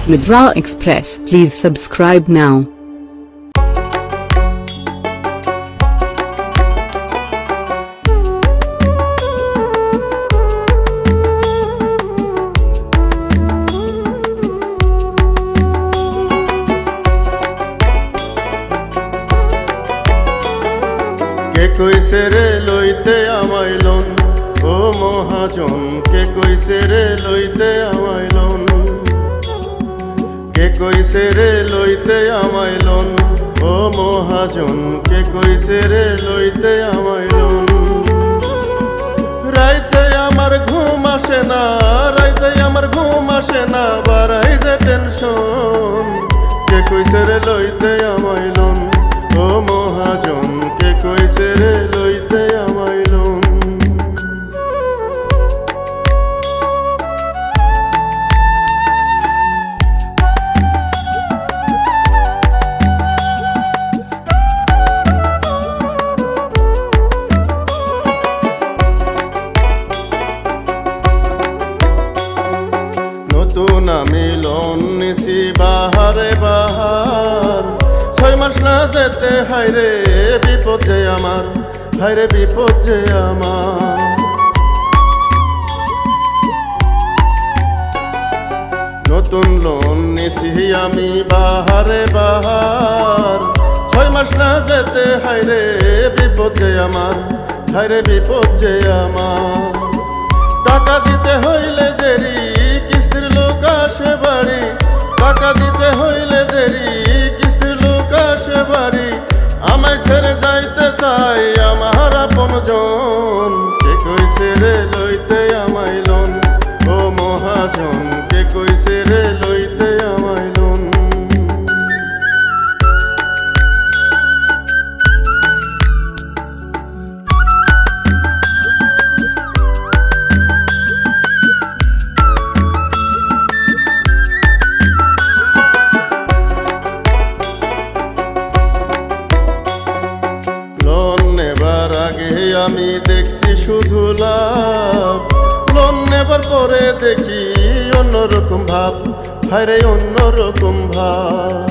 Midra Express. Please subscribe now. কে কইছে রে লইতে আমায় লোন, ও মহাজন কে কইছে রে লইতে আমায় লোন, কে কইছে রে লইতে আমায় লোন, ও মহাজন কে কইছে রে লইতে আমায় লোন। রাইতে আমার ঘুম আসে না, রাইতে আমার ঘুম আসে না, বাড়াই যে টেনশন। কে কইছে রে লইতে আমায় লোন, ও মহাজন কে কইছে রে লইতে আমায় লোন। নতুন আমি লোন নিছি বাহারে বাহার, 6 মাস না যেতে হায়রে বিপদ যে আমার, হায়রে বিপদ যে আমার। নতুন লোন নিছি আমি বাহারে বাহার, 6 মাস না যেতে হায়রে বিপদ যে আমার, হায়রে বিপদ যে আমার। টাকা দিতে হইলে দেরি, কিস্তির লোক আসে বাড়ি, টাকা দিতে হইলে দেরি, কিস্তির লোক আসে বাড়ি। আমায় ছেড়ে যাইতে চাই আমার আপনজন, কে কইছে রে লইতে আমায় লোন, ও মহাজন কে কইছে রে লইতে আমায় লোন। আমি দেখছি শুধু লাভ, লোন নেবার পরে দেখি অন্যরকম ভাব, হায়রে অন্যরকম ভাব।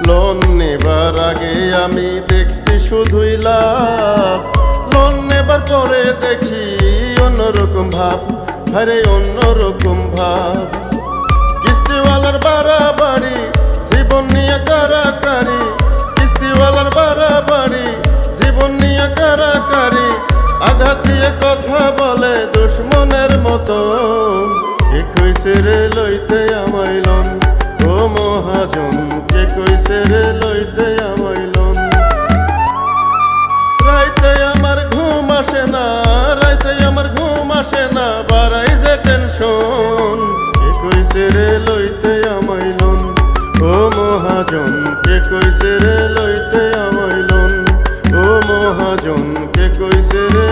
লোন নেবার আগে আমি দেখছি শুধুই লাভ, লোন নেবার পরে দেখি অন্যরকম ভাব, হায়রে অন্যরকম ভাব। কিস্তিওয়ালার বাড়াবাড়ি, জীবন নিয়ে কারাকারি, কিস্তিওয়ালার বাড়াবাড়ি, জীবন নিয়ে কারাকারি। আঘাত দিয়ে কথা বলে দুশ্মনের মতো, কে কইছে রে লইতে আমায় লোন, ও মহাজন কে কইছে রে লইতে আমায় লোন। রাইতে আমার ঘুম আসে না, রাইতে আমার ঘুম আসে না, বাড়াই যে টেনশন। কে কইছে রে লইতে আমায় লোন, ও মহাজন কে কইছে রে লইতে আমায় লোন, ও মহাজন কে কইছে রে।